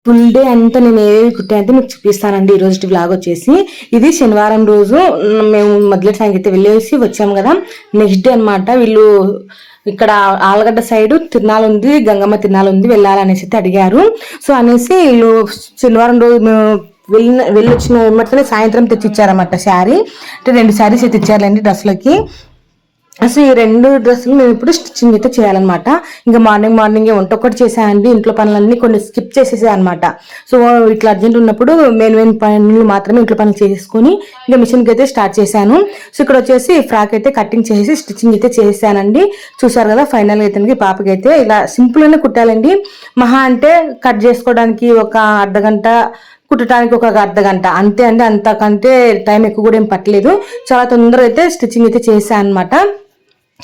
Full day అంతా నేను ఏవి కుట్టానంటే మీకు చూపిస్తానండి. ఈ రోజు వ్లాగ్ వచ్చేసి ఇది శనివారం రోజు మేము మొదలెట్ సాయంత్రం వెళ్ళేసి వచ్చాము కదా. నెక్స్ట్ డే అనమాట. వీళ్ళు ఇక్కడ ఆలగడ్డ సైడ్ తిరునాలు ఉంది, గంగమ్మ తిరునాలు ఉంది, వెళ్ళాలనేసి అడిగారు. సో అనేసి వీళ్ళు శనివారం రోజు మేము వెళ్ళొచ్చిన వెంటనే సాయంత్రం తెచ్చిచ్చారన్నమాట శారీ. అంటే 2 శారీస్ అయితే ఇచ్చారులేండి డ్రెస్లకి. అసలు ఈ 2 డ్రెస్సులు మేము ఇప్పుడు స్టిచ్చింగ్ అయితే చేయాలన్నమాట. ఇంకా మార్నింగ్ వంట ఒకటి చేసానండి. ఇంట్లో పనులన్నీ కొన్ని స్కిప్ చేసేసాయి అనమాట. సో ఇట్లా అర్జెంట్ ఉన్నప్పుడు మెయిన్ పనులు మాత్రమే ఇంట్లో పనులు చేసుకొని ఇంకా మిషన్కి అయితే స్టార్ట్ చేశాను. సో ఇక్కడ వచ్చేసి ఫ్రాక్ అయితే కటింగ్ చేసి స్టిచ్చింగ్ అయితే చేశానండి. చూసారు కదా ఫైనల్ అయితే పాపకి అయితే ఇలా సింపుల్గానే కుట్టాలండి. మహా అంటే కట్ చేసుకోవడానికి ఒక అర్ధగంట, కుట్టడానికి ఒక అర్ధగంట అంతే అండి. అంతకంటే టైం ఎక్కువ కూడా ఏం పట్టలేదు. చాలా తొందరగా అయితే స్టిచ్చింగ్ అయితే చేశాను అనమాట.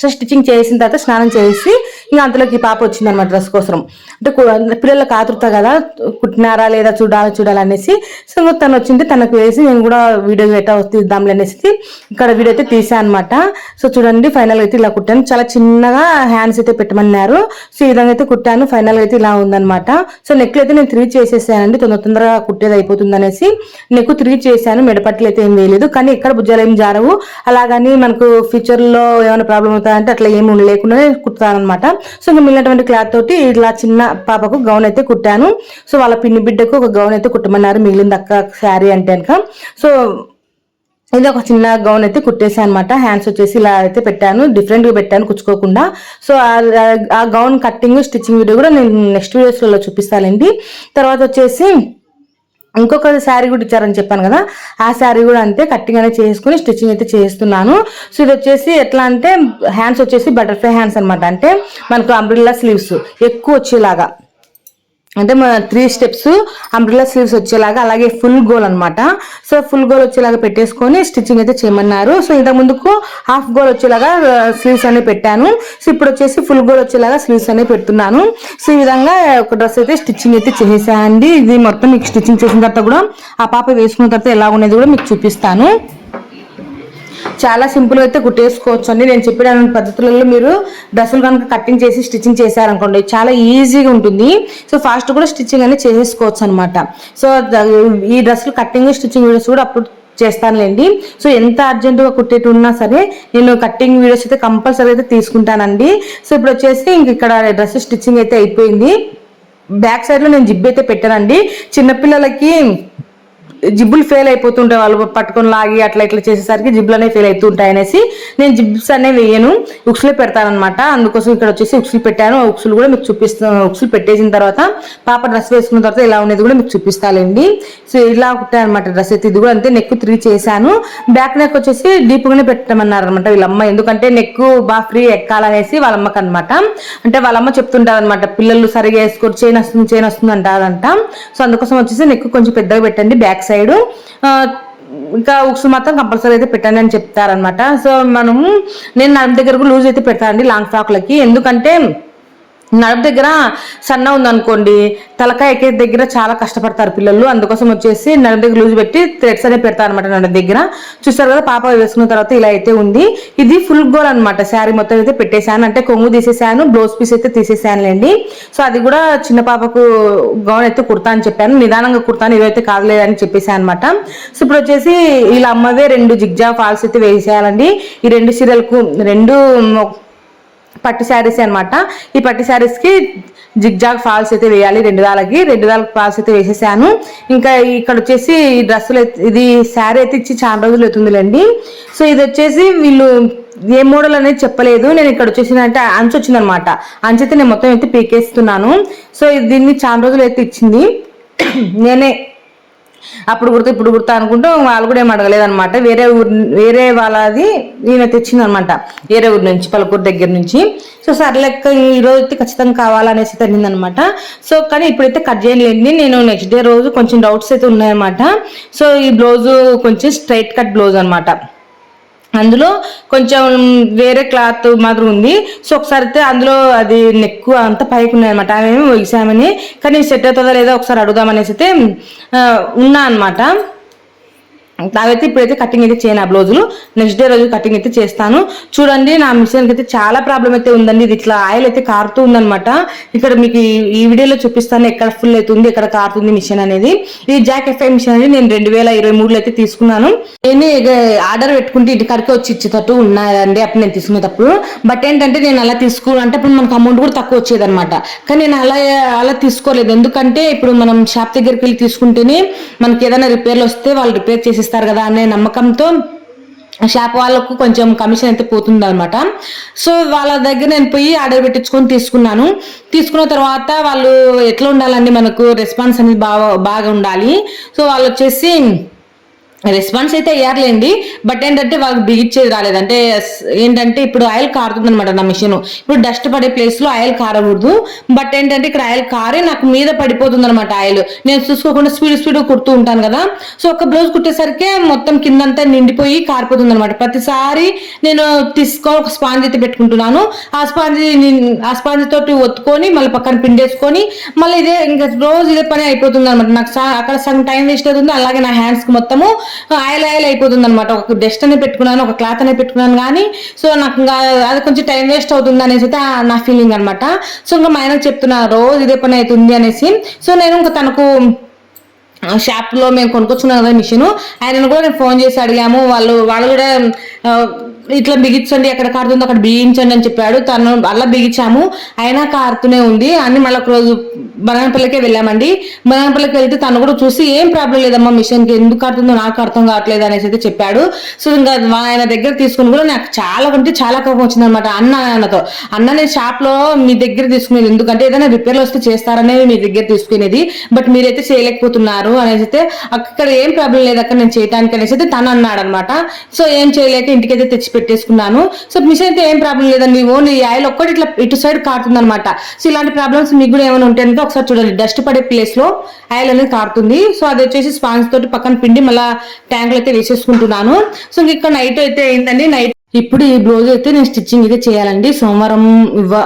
సో స్టిచ్చింగ్ చేసిన తర్వాత స్నానం చేసి ఇంకా అంతలోకి పాప వచ్చింది అనమాట డ్రెస్ కోసం. అంటే పిల్లలకు ఆతృత కదా, కుట్టినారా లేదా చూడాలనేసి. సో తను వచ్చింది, తనకు వేసి నేను కూడా వీడియో ఎట్టా తీద్దాంలే అనేసి ఇక్కడ వీడియో అయితే తీసాను అనమాట. సో చూడండి ఫైనల్ అయితే ఇలా కుట్టాను. చాలా చిన్నగా హ్యాండ్స్ అయితే పెట్టమన్నారు. సో ఈ విధంగా అయితే కుట్టాను. ఫైనల్ అయితే ఇలా ఉందనమాట. సో నెక్ అయితే నేను 3 చేసేసానండి, తొందరగా కుట్టేది అయిపోతుంది అనేసి నెక్ 3 చేశాను. మెడపట్లు అయితే ఏం వేయలేదు, కానీ ఎక్కడ భుజాలు ఏం జారవు. అలాగని మనకు ఫ్యూచర్ లో ఏమైనా ప్రాబ్లం అంటే అట్లా ఏమి లేకుండా కుడతాను అనమాట. సో ఇంకా మిగిలినటువంటి క్లాత్ తోటి ఇలా చిన్న పాపకు గౌన్ అయితే కుట్టాను. సో వాళ్ళ పిన్ని బిడ్డకు ఒక గౌన్ అయితే కుట్టమన్నారు, మిగిలింది అక్క శారీ అంటే కనుక. సో ఇది ఒక చిన్న గౌన్ అయితే కుట్టేసాను అనమాట. హ్యాండ్స్ వచ్చేసి ఇలా అయితే పెట్టాను, డిఫరెంట్ గా పెట్టాను కుచ్చుకోకుండా. సో ఆ గౌన్ కట్టింగ్ స్టిచ్చింగ్ వీడియో కూడా నేను నెక్స్ట్ వీడియోస్లో చూపిస్తానండి. తర్వాత వచ్చేసి ఇంకొక శారీ కూడా ఇచ్చారని చెప్పాను కదా, ఆ శారీ కూడా అంతే కట్టింగ్ అనేది చేసుకుని స్టిచ్చింగ్ అయితే చేస్తున్నాను. సో ఇది వచ్చేసి ఎట్లా అంటే హ్యాండ్స్ వచ్చేసి బటర్ఫ్లై హ్యాండ్స్ అనమాట. అంటే మనకు అంబ్రిల్లా స్లీవ్స్ ఎక్కువ వచ్చేలాగా, అంటే 3 స్టెప్స్ అంబ్రిల్లా స్లీవ్స్ వచ్చేలాగా, అలాగే ఫుల్ గోల్ అనమాట. సో ఫుల్ గోల్ వచ్చేలాగా పెట్టేసుకొని స్టిచ్చింగ్ అయితే చేయమన్నారు. సో ఇంతకు ముందుకు హాఫ్ గోల్ వచ్చేలాగా స్లీవ్స్ అనేవి పెట్టాను. సో ఇప్పుడు వచ్చేసి ఫుల్ గోల్ వచ్చేలాగా స్లీవ్స్ అనేవి పెడుతున్నాను. సో ఈ విధంగా ఒక డ్రెస్ అయితే స్టిచ్చింగ్ అయితే చేసేసానండి. ఇది మొత్తం మీకు స్టిచ్చింగ్ చేసిన తర్వాత కూడా ఆ పాప వేసుకున్న తర్వాత ఎలా ఉండేది కూడా మీకు చూపిస్తాను. చాలా సింపుల్గా అయితే కుట్టేసుకోవచ్చు అండి. నేను చెప్పిన పద్ధతులలో మీరు డ్రెస్సులు కనుక కటింగ్ చేసి స్టిచ్చింగ్ చేశారనుకోండి చాలా ఈజీగా ఉంటుంది. సో ఫాస్ట్ కూడా స్టిచ్చింగ్ అనేది చేసేసుకోవచ్చు అనమాట. సో ఈ డ్రెస్సులు కటింగ్ స్టిచ్చింగ్ వీడియోస్ కూడా అప్పుడు చేస్తానులేండి. సో ఎంత అర్జెంటుగా కుట్టేటి ఉన్నా సరే నేను కటింగ్ వీడియోస్ అయితే కంపల్సరీ అయితే తీసుకుంటానండి. సో ఇప్పుడు వచ్చేసి ఇంక ఇక్కడ డ్రెస్ స్టిచ్చింగ్ అయితే అయిపోయింది. బ్యాక్ సైడ్ లో నేను జిబ్ అయితే పెట్టానండి. చిన్నపిల్లలకి జిబ్బులు ఫెయిల్ అయిపోతుంటాయి, వాళ్ళు పట్టుకొని లాగి అట్లా ఇట్లా చేసేసరికి జిబ్బులు అనేవి ఫెయిల్ అవుతుంటాయి అనేసి నేను జిబ్స్ అనేవి వేయను, ఉక్సులే పెడతానమాట. అందుకోసం ఇక్కడ వచ్చేసి ఉక్సులు పెట్టాను. ఉక్సులు కూడా మీకు చూపిస్తాను. ఉక్సులు పెట్టేసిన తర్వాత పాప డ్రెస్ వేసుకున్న తర్వాత ఇలా ఉండేది కూడా మీకు చూపిస్తానండి. సో ఇలా కుట్టాను అనమాట డ్రెస్ అయితే. ఇది కూడా అంతే నెక్ 3 చేశాను. బ్యాక్ నెక్ వచ్చేసి డీప్గానే పెట్టమన్నారు అనమాట వీళ్ళమ్మ. ఎందుకంటే నెక్ బాగా ఫ్రీ ఎక్కాలనేసి వాళ్ళమ్మకి అనమాట. అంటే వాళ్ళమ్మ చెప్తుంటారు అనమాట, పిల్లలు సరిగా వేసుకోరు, చైన్ వస్తుంది అంటారంట. సో అందుకోసం వచ్చేసి నెక్ కొంచెం పెద్దగా పెట్టండి బ్యాక్ సైడ్. ఇంకా ఉక్స్ మాత్రం కంపల్సరీ అయితే పెట్టండి అని చెప్తారనమాట. సో నేను నడుము దగ్గరకు లూజ్ అయితే పెడతానండి లాంగ్ ఫ్రాక్లకి. ఎందుకంటే నడుము దగ్గర సన్న ఉందనుకోండి, తలకాయ ఎక్కే దగ్గర చాలా కష్టపడతారు పిల్లలు. అందుకోసం వచ్చేసి నడుము దగ్గర లూజ్ పెట్టి థ్రెడ్స్ అనేది పెడతారు అనమాట నడుము దగ్గర. చూస్తారు కదా పాప వేసుకున్న తర్వాత ఇలా అయితే ఉంది. ఇది ఫుల్ గోల్ అనమాట. శారీ మొత్తం అయితే పెట్టేశాను, అంటే కొంగు తీసేసాను, బ్లౌజ్ పీస్ అయితే తీసేసానులేండి. సో అది కూడా చిన్న పాపకు గౌన్ అయితే కుడతా అని చెప్పాను, నిదానంగా కుడతాను, ఇదైతే కాదులేదని చెప్పేసాను అనమాట. సో ఇప్పుడు వచ్చేసి ఇలా అమ్మవే 2 జిగ్జా ఫాల్స్ అయితే వేసేయాలండి. ఈ 2 చీరలకు 2 పట్టు శారీస్ అనమాట. ఈ పట్టు శారీస్ కి జిగ్జాగ్ ఫాల్స్ అయితే వేయాలి. 2 దాలకి ఫాల్స్ అయితే వేసేసాను. ఇంకా ఇక్కడ వచ్చేసి ఈ డ్రెస్సులు ఇది శారీ అయితే ఇచ్చి చాలా రోజులు అవుతుందిలేండి. సో ఇది వచ్చేసి వీళ్ళు ఏ మోడల్ అనేది చెప్పలేదు. నేను ఇక్కడ వచ్చేసి అంటే అంచు వచ్చిందనమాట. అంచు అయితే నేను మొత్తం అయితే పీకేస్తున్నాను. సో దీన్ని చాలా రోజులు అయితే ఇచ్చింది. నేనే అప్పుడు కుడతా ఇప్పుడు కుడతా అనుకుంటూ వాళ్ళు కూడా ఏం అడగలేదు అనమాట. వేరే వాళ్ళది నేను తెచ్చింది అనమాట, వేరే ఊరు నుంచి, పలుకూరు దగ్గర నుంచి. సో సర్లెక్క ఈరోజు అయితే ఖచ్చితంగా కావాలనేసి తగ్గింది అనమాట. సో కానీ ఇప్పుడైతే కట్ చేయలేండి. నేను నెక్స్ట్ డే రోజు కొంచెం డౌట్స్ అయితే ఉన్నాయన్నమాట. సో ఈ బ్లౌజు కొంచెం స్ట్రైట్ కట్ బ్లౌజ్ అనమాట. అందులో కొంచెం వేరే క్లాత్ మాత్రం ఉంది. సో ఒకసారి అయితే అందులో అది నెక్ అంతా పైకి ఉన్నాయన్నమాట. ఆమె వేసామని, కానీ సెట్ అవుతుందా లేదా ఒకసారి అడుగుదామనేసి అయితే ఉన్నా అనమాట. అవైతే ఇప్పుడైతే కటింగ్ అయితే చేయను ఆ బ్లౌజులు. నెక్స్ట్ డే రోజు కటింగ్ అయితే చేస్తాను. చూడండి నా మిషన్కి అయితే చాలా ప్రాబ్లం అయితే ఉందండి. ఇది ఇట్లా ఆయిల్ అయితే కారుతూ ఉందన్నమాట. ఇక్కడ మీకు ఈ వీడియోలో చూపిస్తాను ఎక్కడ ఫుల్ అవుతుంది ఎక్కడ కారుతుంది మిషన్ అనేది. ఈ జాక్ ఎఫ్ఐ మిషన్ అనేది నేను 2023లో అయితే తీసుకున్నాను. నేను ఆర్డర్ పెట్టుకుంటే ఇంటికాడికి వచ్చి ఇచ్చేటట్టు ఉన్నాయండి అప్పుడు నేను తీసుకునేటప్పుడు. బట్ ఏంటంటే నేను అలా అంటే అప్పుడు మనకు అమౌంట్ కూడా తక్కువ వచ్చేది అనమాట. కానీ నేను అలా తీసుకోలేదు. ఎందుకంటే ఇప్పుడు మనం షాప్ దగ్గరికి వెళ్ళి తీసుకుంటేనే మనకి ఏదైనా రిపేర్లు వస్తే వాళ్ళు రిపేర్ చేసిస్తారు కదా అనే నమ్మకంతో షాప్ వాళ్ళకు కొంచెం కమిషన్ అయితే పోతుంది అనమాట. సో వాళ్ళ దగ్గర నేను పోయి ఆర్డర్ పెట్టించుకొని తీసుకున్న తర్వాత వాళ్ళు ఎట్లా ఉండాలండి, మనకు రెస్పాన్స్ అనేది బాగా ఉండాలి. సో వాళ్ళు వచ్చేసి రెస్పాన్స్ అయితే అయ్యారులేండి. బట్ ఏంటంటే వాళ్ళకి బిగిచ్చేది రాలేదు. అంటే ఏంటంటే ఇప్పుడు ఆయిల్ కారుతుంది అనమాట నా మిషన్. ఇప్పుడు డస్ట్ పడే ప్లేస్ లో ఆయిల్ కారకూడదు. బట్ ఏంటంటే ఇక్కడ ఆయిల్ కారే నాకు మీద పడిపోతుంది అనమాట ఆయిల్. నేను చూసుకోకుండా స్పీడ్ కుడుతూ ఉంటాను కదా. సో ఒక బ్లౌజ్ కుట్టేసరికి మొత్తం కిందంతా నిండిపోయి కారిపోతుంది అనమాట. ప్రతిసారి నేను ఒక స్పాంజ్ అయితే పెట్టుకుంటున్నాను. ఆ స్పాంజ్ తోటి ఒత్తుకొని మళ్ళీ పక్కన పిండేసుకొని మళ్ళీ ఇంకా రోజు ఇదే పని అయిపోతుంది అనమాట. నాకు అక్కడ సగం టైం వేస్ట్ అవుతుంది. అలాగే నా హ్యాండ్స్ కి మొత్తము ఆయిల్ అయిపోతుంది అనమాట. ఒక డస్ట్ అనేది పెట్టుకున్నాను, ఒక క్లాత్ అనేది పెట్టుకున్నాను కానీ సో నాకు ఇంకా అది కొంచెం టైం వేస్ట్ అవుతుంది అనేసి అయితే నా ఫీలింగ్ అనమాట. సో ఇంకా మా ఆయనకు చెప్తున్నా రోజు ఇదే పని అవుతుంది అనేసి. సో నేను ఇంకా తనకు షాప్లో మేము కొనుక్కొచ్చుకున్నాం కదా మిషన్, ఆయనను కూడా నేను ఫోన్ చేసి అడిగాము. వాళ్ళు కూడా ఇట్లా బిగించండి, ఎక్కడ కారుతుందో అక్కడ బిగించండి అని చెప్పాడు. తను అలా బిగించాము, అయినా కారుతూనే ఉంది అని. మళ్ళీ ఒక రోజు బనానపల్లికే వెళ్ళామండి. బనానపల్లికి వెళ్తే తను కూడా చూసి ఏం ప్రాబ్లం లేదమ్మా మిషన్కి, ఎందుకు కారుతుందో నాకు అర్థం కావట్లేదు అనేసి అయితే చెప్పాడు. సో ఇంకా ఆయన దగ్గర తీసుకుని కూడా నాకు చాలా కోపం వచ్చింది అనమాట. అన్న నేను షాప్లో మీ దగ్గర తీసుకునేది ఎందుకంటే ఏదైనా రిపేర్లు వస్తే చేస్తారనేది మీ దగ్గర తీసుకునేది, బట్ మీరైతే చేయలేకపోతున్నారు అనేసి అయితే, అక్కడ ఏం ప్రాబ్లం లేదు అక్కడ నేను చేయడానికి అనేసి అయితే తను అన్నాడు అనమాట. సో ఏం చేయలేక ఇంటికైతే తెచ్చి పెట్టేసుకున్నాను. సో మిషన్ అయితే ఏం ప్రాబ్లం లేదండి, ఓన్లీ ఆయిల్ ఒక్కటి ఇట్లా ఇటు సైడ్ కారుతుంది అనమాట. సో ఇలాంటి ప్రాబ్లమ్స్ మీకు కూడా ఏమైనా ఉంటాయంటే ఒకసారి చూడండి. డస్ట్ పడే ప్లేస్ లో ఆయిల్ అనేది కారుతుంది. సో అది వచ్చేసి స్పాంజ్ తోటి పక్కన పిండి మళ్ళీ ట్యాంకులు అయితే వేసేసుకుంటున్నాను. సో ఇక్కడ నైట్ అయితే అయిందండి. ఇప్పుడు ఈ బ్లౌజ్ అయితే నేను స్టిచ్చింగ్ అయితే చేయాలండి. సోమవారం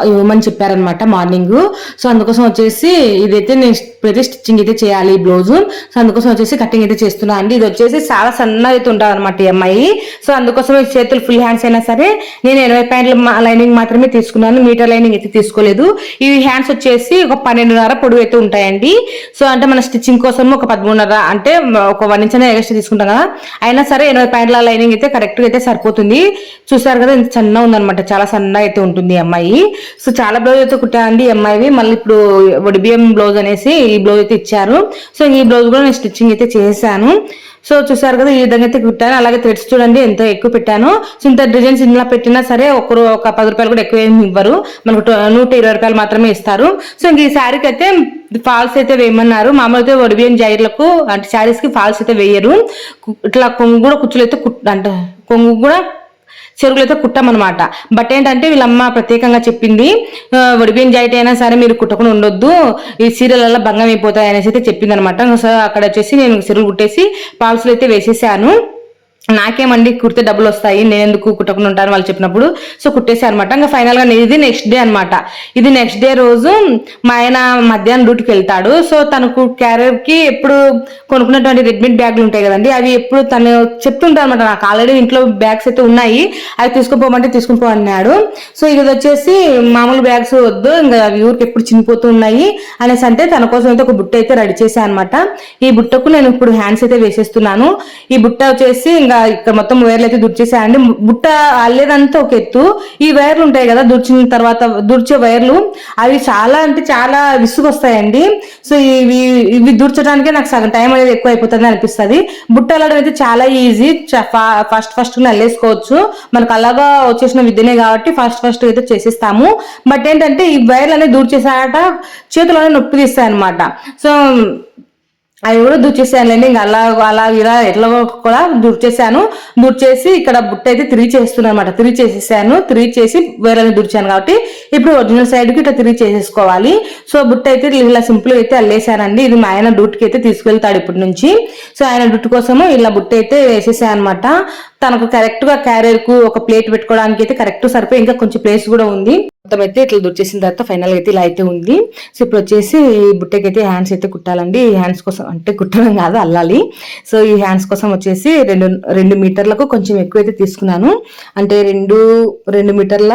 ఇవ్వమని చెప్పారనమాట మార్నింగ్. సో అందుకోసం వచ్చేసి ఇదైతే నేను ఇప్పుడైతే స్టిచ్చింగ్ అయితే చేయాలి ఈ బ్లౌజ్. సో అందుకోసం వచ్చేసి కటింగ్ అయితే చేస్తున్నా అండి. ఇది వచ్చేసి చాలా సన్నగా అయితే ఉంటుంది అనమాట ఈ అమ్మాయి. సో అందుకోసం చేతులు ఫుల్ హ్యాండ్స్ అయినా సరే నేను 20 పాయింట్ల లైనింగ్ మాత్రమే తీసుకున్నాను, మీటర్ లైనింగ్ అయితే తీసుకోలేదు. ఈ హ్యాండ్స్ వచ్చేసి ఒక 12.5 పొడవు అయితే ఉంటాయండి. సో అంటే మన స్టిచ్చింగ్ కోసం ఒక 13.5 అంటే ఒక 1 ఇంచ్ ఎక్స్ట్రా తీసుకుంటాం కదా, అయినా సరే 80 పాయింట్ల లైనింగ్ అయితే కరెక్ట్ గా అయితే సరిపోతుంది. చూసారు కదా ఇంత సన్నగా ఉందనమాట, చాలా సన్నగా అయితే ఉంటుంది ఈ అమ్మాయి. సో చాలా బ్లౌజ్ అయితే కుట్టానండి ఈ అమ్మాయివి. మళ్ళీ ఇప్పుడు ఒడిబిఎం బ్లౌజ్ అనేసి ఈ బ్లౌజ్ అయితే ఇచ్చారు. సో ఈ బ్లౌజ్ కూడా నేను స్టిచ్చింగ్ అయితే చేశాను. సో చూసారు కదా ఈ విధంగా అయితే కుట్టాను. అలాగే థ్రెడ్స్ చూడండి ఎంత ఎక్కువ పెట్టాను. సో ఇంత డిజైన్స్ ఇంట్లో పెట్టినా సరే ఒకరు ఒక 10 రూపాయలు కూడా ఎక్కువ ఏమి ఇవ్వరు, మనకు 120 రూపాయలు మాత్రమే ఇస్తారు. సో ఇంక ఈ శారీకి అయితే ఫాల్స్ అయితే వేయమన్నారు. మామూలు అయితే ఒడిబియం జాయిర్లకు అంటే శారీస్ కి ఫాల్స్ అయితే వేయరు. ఇట్లా కొంగు కూడా కుచ్చులు అయితే అంటే కొంగు కూడా చెరువులు అయితే కుట్టామన్నమాట. బట్ ఏంటంటే వీళ్ళమ్మ ప్రత్యేకంగా చెప్పింది, ఒడిబియం జాయిట్ అయినా సరే మీరు కుట్టకుండా ఉండొద్దు, ఈ సీరియల్ భంగం అయిపోతాయి అనేసి అయితే చెప్పింది అనమాట. సో అక్కడ వచ్చేసి నేను చెరువులు కుట్టేసి పాల్సులు అయితే వేసేసాను. నాకేమండి కుడితే డబ్బులు వస్తాయి, నేను ఎందుకు కుట్టకుండా ఉంటాను వాళ్ళు చెప్పినప్పుడు. సో కుట్టేసి అనమాట. ఇంకా ఫైనల్ గా ఇది నెక్స్ట్ డే అనమాట. ఇది నెక్స్ట్ డే రోజు మా ఆయన మధ్యాహ్నం డ్యూటీకి వెళ్తాడు. సో తనకు క్యారియర్ కి ఎప్పుడు కొనుక్కున్నటువంటి రెడ్మేడ్ బ్యాగులు ఉంటాయి కదండి, అవి ఎప్పుడు తను చెప్తుంటారు అనమాట. నాకు ఆల్రెడీ ఇంట్లో బ్యాగ్స్ అయితే ఉన్నాయి, అవి తీసుకుపోమంటే తీసుకుని పో అన్నాడు. సో ఇది వచ్చేసి మామూలు బ్యాగ్స్ వద్దు, ఇంకా అవి ఊరికి ఎప్పుడు చినిపోతూ ఉన్నాయి అనేసి అంటే తన కోసం అయితే ఒక బుట్ట అయితే రెడీ చేశాను అనమాట. ఈ బుట్టకు నేను ఇప్పుడు హ్యాండ్స్ అయితే వేసేస్తున్నాను. ఈ బుట్ట వచ్చేసి ఇంకా ఇక్కడ మొత్తం వైర్లు అయితే దుర్చేసాయండి. బుట్ట అల్లేదంతా ఒక ఎత్తు, ఈ వైర్లు ఉంటాయి కదా దుర్చిన తర్వాత దుర్చే వైర్లు అవి చాలా అంటే చాలా విసుగు వస్తాయండి. సో ఇవి దుర్చడానికే నాకు సగం టైం అనేది ఎక్కువ అయిపోతుంది అనిపిస్తుంది. బుట్ట అల్లడం అయితే చాలా ఈజీ, ఫస్ట్ అల్లేసుకోవచ్చు. మనకు అలాగా వచ్చేసిన విద్యనే కాబట్టి ఫస్ట్ అయితే చేసేస్తాము. బట్ ఏంటంటే ఈ వైర్లు అనేది దూర్చేసాట చేతులోనే నొప్పి తీస్తాయి అనమాట. సో అవి కూడా దుర్చేసానులేండి. ఇంకా అలా ఇలా ఎట్లా కూడా దుర్చేసి ఇక్కడ బుట్ట అయితే 3 చేస్తున్నాను అనమాట. 3 చేసేసాను. 3 చేసి వేరే దుర్చాను కాబట్టి ఇప్పుడు ఒరిజినల్ సైడ్ కి ఇట్లా 3 చేసేసుకోవాలి. సో బుట్ట అయితే ఇలా సింపుల్ అయితే అల్లేసానండి. ఇది మా ఆయన డ్యూటీకి అయితే తీసుకెళ్తాడు ఇప్పటి నుంచి. సో ఆయన డ్యూటీ కోసము ఇలా బుట్ట అయితే వేసేసాను అనమాట. తనకు కరెక్ట్ గా క్యారియర్ కు ఒక ప్లేట్ పెట్టుకోవడానికి అయితే కరెక్ట్ సరిపోయి ఇంకా కొంచెం ప్లేస్ కూడా ఉంది. మొత్తం అయితే ఇట్లా దుర్చేసిన తర్వాత ఫైనల్ గా అయితే ఇలా అయితే ఉంది. సో ఇప్పుడు వచ్చేసి ఈ బుట్టకి అయితే హ్యాండ్స్ అయితే కుట్టాలండి. ఈ హ్యాండ్స్ కోసం అంటే కుట్టడం కాదు, అల్లాలి. సో ఈ హ్యాండ్స్ కోసం వచ్చేసి 2 మీటర్లకు కొంచెం ఎక్కువ అయితే తీసుకున్నాను. అంటే 2 మీటర్ల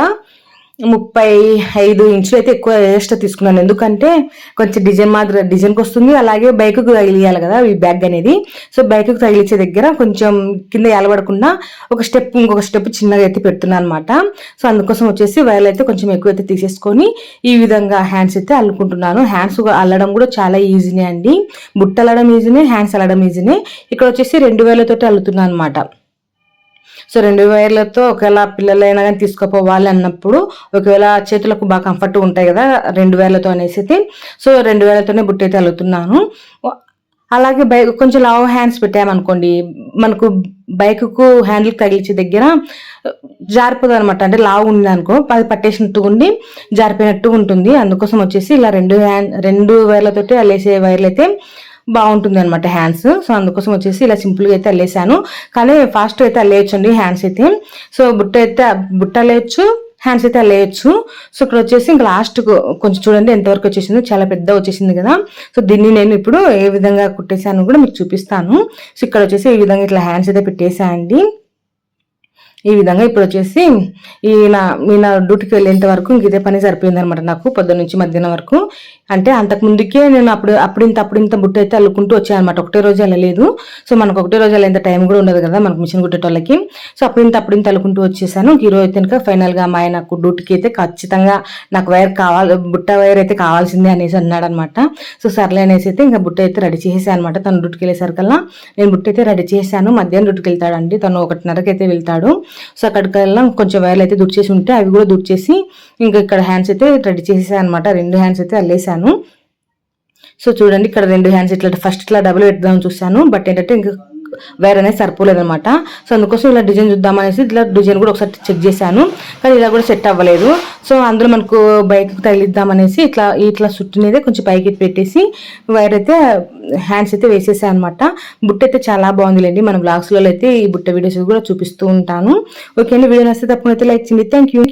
35 ఇంచులు అయితే ఎక్కువ ఎక్స్ట్రా తీసుకున్నాను. ఎందుకంటే కొంచెం డిజైన్కి వస్తుంది, అలాగే బైక్కు తగిలియాలి కదా ఈ బ్యాగ్ అనేది. సో బైక్కు తగిలించే దగ్గర కొంచెం కింద ఏలబడకుండా ఇంకొక స్టెప్ చిన్నగా అయితే పెడుతున్నాను అనమాట. సో అందుకోసం వచ్చేసి వైర్లు అయితే కొంచెం ఎక్కువ అయితే తీసేసుకొని ఈ విధంగా హ్యాండ్స్ అయితే అల్లుకుంటున్నాను. హ్యాండ్స్ అల్లడం కూడా చాలా ఈజీనే అండి. బుట్ట అల్లడం ఈజీనే, హ్యాండ్స్ అల్లడం ఈజీనే. ఇక్కడ వచ్చేసి 2 వేలతోటి అల్లుతున్నాను అనమాట. సో 2 వైర్లతో ఒకవేళ పిల్లలైనా కానీ తీసుకుపోవాలి అన్నప్పుడు ఒకవేళ చేతులకు బాగా కంఫర్ట్ ఉంటాయి కదా 2 వేలతో అనేసి. సో 2 వేలతోనే బుట్ట అయితే అల్లుతున్నాను. అలాగే బైక్ కొంచెం లావ్ హ్యాండ్స్ పెట్టామనుకోండి, మనకు బైక్కు హ్యాండిల్ తగిలించే దగ్గర జారిపోదు అనమాట. అంటే లావు ఉంది అనుకో, అది పట్టేసినట్టు ఉండి జారిపోయినట్టు ఉంటుంది. అందుకోసం వచ్చేసి ఇలా 2 వేలతోటి అల్లేసే వైర్లు అయితే బాగుంటుంది అనమాట హ్యాండ్స్. సో అందుకోసం వచ్చేసి ఇలా సింపుల్ గా అయితే అల్లేసాను. కానీ ఫాస్ట్ అయితే అల్లేయచ్చు అండి హ్యాండ్స్ అయితే. సో బుట్ట అల్లేయచ్చు, హ్యాండ్స్ అయితే అల్లేయచ్చు. సో ఇక్కడ వచ్చేసి ఇంకా లాస్ట్ కొంచెం చూడండి ఎంతవరకు వచ్చేసింది, చాలా పెద్ద వచ్చేసింది కదా. సో దీన్ని నేను ఇప్పుడు ఏ విధంగా కుట్టేసాను కూడా మీకు చూపిస్తాను. సో ఇక్కడ వచ్చేసి ఈ విధంగా ఇట్లా హ్యాండ్స్ అయితే పెట్టేసాయండి. ఈ విధంగా ఇప్పుడు వచ్చేసి ఈయన డ్యూటీకి వెళ్ళేంత వరకు ఇంక ఇదే పని సరిపోయింది అనమాట నాకు, పొద్దున్న నుంచి మధ్యాహ్నం వరకు. అంటే అంతకు ముందుకే నేను అప్పుడింత బుట్ట అయితే అల్లుకుంటూ వచ్చాను అనమాట. ఒకటే రోజు వెళ్ళలేదు. సో మనకు ఒకటే రోజు వెళ్ళేంత టైం కూడా ఉండదు కదా మనకు మిషన్ కుట్టేటోళ్ళకి. సో అప్పుడింత అల్లుకుంటూ వచ్చేసాను. ఈ రోజు అయితే కనుక ఫైనల్ గా మా ఆయనకు డ్యూటీకి అయితే ఖచ్చితంగా నాకు బుట్ట వైర్ అయితే కావాల్సిందే అనేసి అన్నాడు అనమాట. సో సర్లే అనేసి అయితే ఇంకా బుట్ట అయితే రెడీ చేసేసాను అనమాట. తను డ్యూటీకి వెళ్ళేసరికల్లా నేను బుట్ట అయితే రెడీ చేశాను. మధ్యాహ్నం డ్యూటీకి వెళ్తాడండి తను, 1:30కి అయితే వెళ్తాడు. సో అక్కడికల్లా కొంచెం వైర్లు అయితే దుడిచేసి ఉంటే అవి కూడా దుడిచేసి ఇంకా ఇక్కడ హ్యాండ్స్ అయితే రెడీ చేసేసాను అనమాట. 2 హ్యాండ్స్ అయితే అల్లేసాను. సో చూడండి ఇక్కడ 2 హ్యాండ్స్ ఇట్లా ఫస్ట్ ఇట్లా డబుల్ పెడదామని చూసాను. బట్ ఏంటంటే ఇంకా వైర్ అనేది సరిపోలేదనమాట. సో అందుకోసం ఇలా డిజైన్ చూద్దామనేసి ఇట్లా డిజైన్ కూడా ఒకసారి చెక్ చేశాను. కానీ ఇలా కూడా సెట్ అవ్వలేదు. సో అందులో మనకు బైక్ తగిలిద్దామనేసి ఇట్లా చుట్టూనేదే కొంచెం పైకి పెట్టేసి వైర్ అయితే హ్యాండ్స్ అయితే వేసేసాను అనమాట. బుట్ట అయితే చాలా బాగుందిలేండి. మన బ్లాగ్స్లలో అయితే ఈ బుట్ట వీడియోస్ కూడా చూపిస్తూ ఉంటాను. ఓకే అండి, వీడియో నచ్చితే తప్పకుండా అయితే లైక్ చేయండి. Thank you.